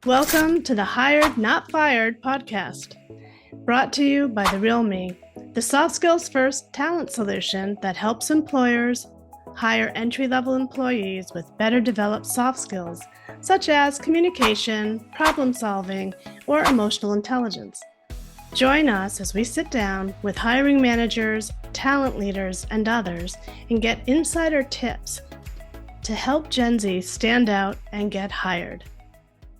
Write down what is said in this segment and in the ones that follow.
Welcome to the Hired Not Fired podcast, brought to you by The Real Me, the soft skills first talent solution that helps employers hire entry-level employees with better developed soft skills, such as communication, problem solving, or emotional intelligence. Join us as we sit down with hiring managers, talent leaders, and others and get insider tips to help Gen Z stand out and get hired.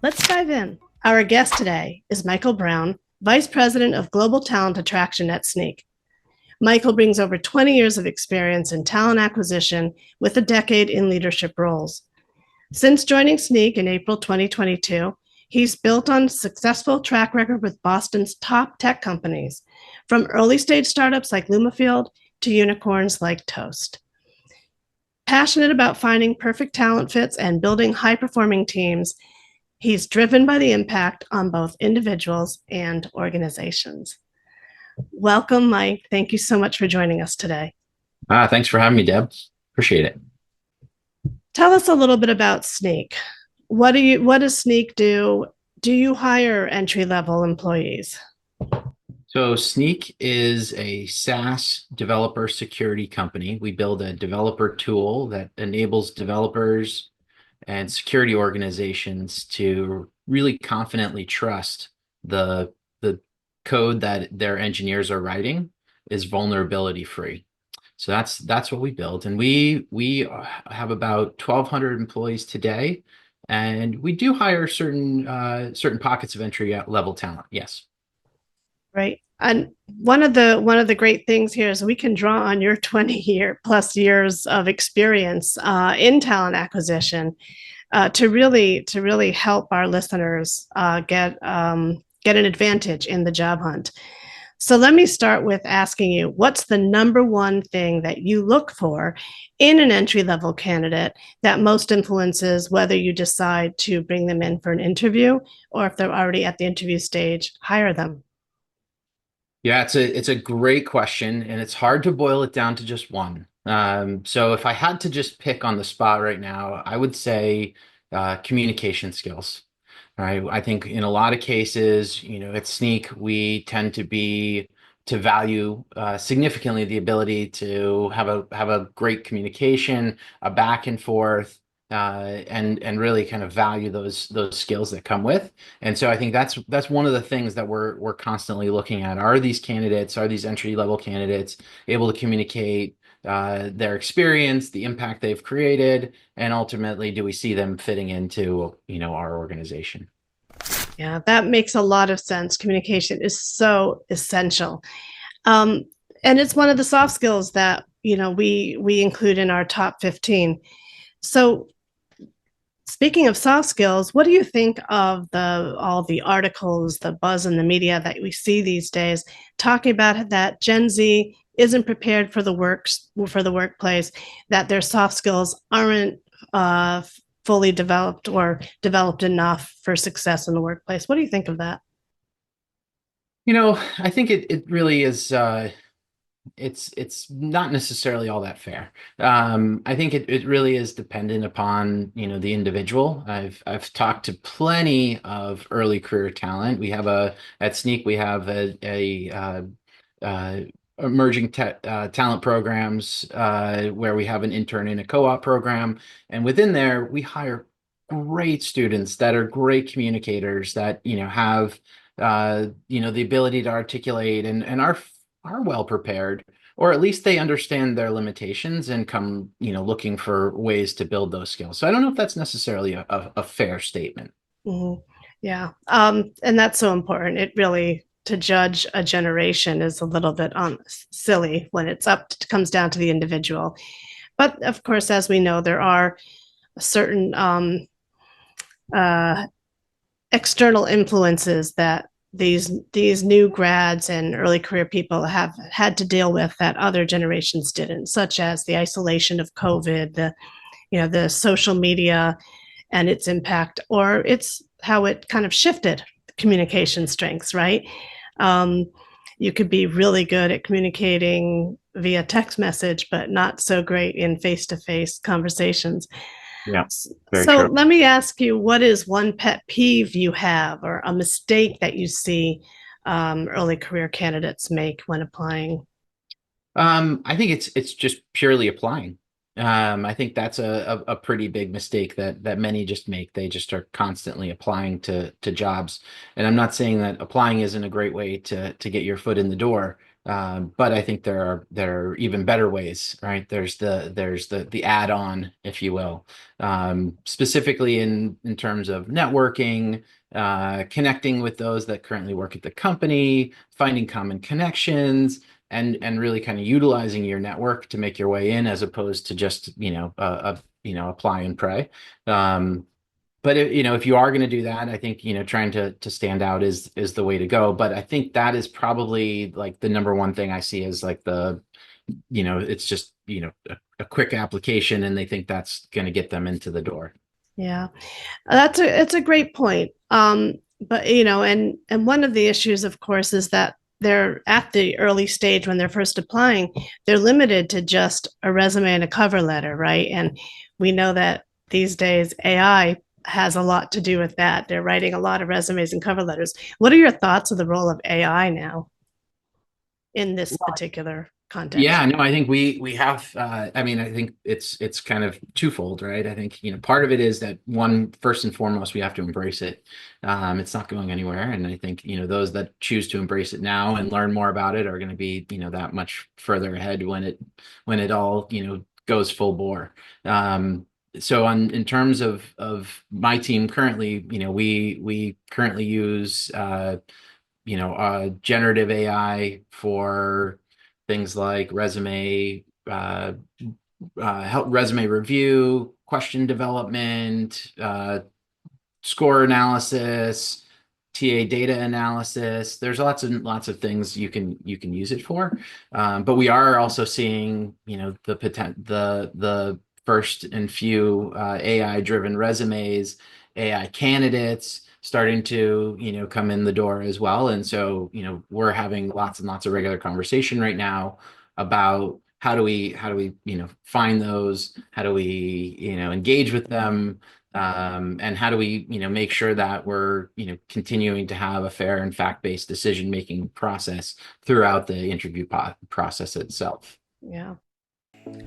Let's dive in. Our guest today is Michael Brown, Vice President of Global Talent Attraction at Snyk. Michael brings over 20 years of experience in talent acquisition with a decade in leadership roles. Since joining Snyk in April 2022, he's built on a successful track record with Boston's top tech companies, from early stage startups like LumaField to unicorns like Toast. Passionate about finding perfect talent fits and building high-performing teams, he's driven by the impact on both individuals and organizations. Welcome, Mike. Thank you so much for joining us today. Thanks for having me, Deb. Appreciate it. Tell us a little bit about Snyk. What does Snyk do? Do you hire entry-level employees? So Snyk is a SaaS developer security company. We build a developer tool that enables developers and security organizations to really confidently trust the code that their engineers are writing is vulnerability free. So that's what we build, and we have about 1,200 employees today, and we do hire certain pockets of entry level talent. Yes. Right. And one of the great things here is we can draw on your 20+ years of experience in talent acquisition to really help our listeners get an advantage in the job hunt. So let me start with asking you, what's the number one thing that you look for in an entry-level candidate that most influences whether you decide to bring them in for an interview, or if they're already at the interview stage, hire them? Yeah, it's a great question, and it's hard to boil it down to just one. So if I had to just pick on the spot right now, I would say communication skills. Right. I think in a lot of cases, at Snyk, we tend to value significantly the ability to have a great communication, a back and forth, and really kind of value those skills that come with. And so I think that's one of the things that we're constantly looking at. Are these entry level candidates able to communicate their experience, the impact they've created, and ultimately, do we see them fitting into, our organization? Yeah, that makes a lot of sense. Communication is so essential. And it's one of the soft skills that, we include in our top 15. So speaking of soft skills, what do you think of all the articles, the buzz in the media that we see these days, talking about that Gen Z isn't prepared for the workplace, that their soft skills aren't fully developed or developed enough for success in the workplace? What do you think of that? I think it really is. It's not necessarily all that fair. I think it really is dependent upon the individual. I've talked to plenty of early career talent. At Snyk we have emerging talent programs where we have an intern in a co-op program, and within there we hire great students that are great communicators that have the ability to articulate and are well prepared, or at least they understand their limitations and come looking for ways to build those skills. So I don't know if that's necessarily a fair statement. Mm-hmm. Yeah. And that's so important. It really, to judge a generation is a little bit silly when it comes down to the individual. But of course, as we know, there are certain external influences that these new grads and early career people have had to deal with that other generations didn't, such as the isolation of COVID, the social media and its impact, or it's how it kind of shifted communication strengths, right? You could be really good at communicating via text message, but not so great in face-to-face conversations. Yeah, very So true. let me ask you, what is one pet peeve you have or a mistake that you see early career candidates make when applying? I think it's just purely applying. I think that's a pretty big mistake that many just make. They just are constantly applying to jobs. And I'm not saying that applying isn't a great way to get your foot in the door. But I think there are even better ways, right? There's the add-on, if you will, specifically in terms of networking, connecting with those that currently work at the company, finding common connections and really kind of utilizing your network to make your way in as opposed to just apply and pray. But if you are going to do that, I think trying to stand out is the way to go. But I think that is probably like the number one thing I see is like it's just a quick application and they think that's going to get them into the door. Yeah, it's a great point. But and one of the issues, of course, is that they're at the early stage when they're first applying, they're limited to just a resume and a cover letter, right? And we know that these days AI has a lot to do with that. They're writing a lot of resumes and cover letters. What are your thoughts of the role of AI now in this particular Yeah, context? no, I think we have I mean, I think it's kind of twofold, right? I think, part of it is that one, first and foremost, we have to embrace it. It's not going anywhere. And I think, those that choose to embrace it now and learn more about it are going to be, that much further ahead when it all, goes full bore. So in terms of my team currently, we currently use generative AI for things like help resume review, question development, score analysis, TA data analysis. There's lots and lots of things you can use it for. But we are also seeing, the first and few AI driven resumes, AI candidates starting to, come in the door as well. And so, we're having lots and lots of regular conversation right now about how do we, find those, how do we, engage with them, and how do we, make sure that we're, continuing to have a fair and fact-based decision-making process throughout the interview process itself. Yeah.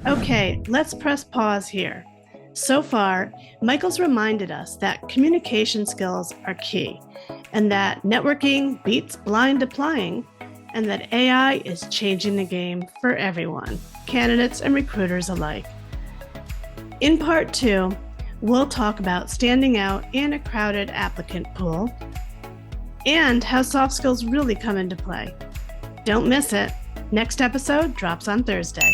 Okay, let's press pause here. So far, Michael's reminded us that communication skills are key, and that networking beats blind applying, and that AI is changing the game for everyone, candidates and recruiters alike. In part two, we'll talk about standing out in a crowded applicant pool and how soft skills really come into play. Don't miss it. Next episode drops on Thursday.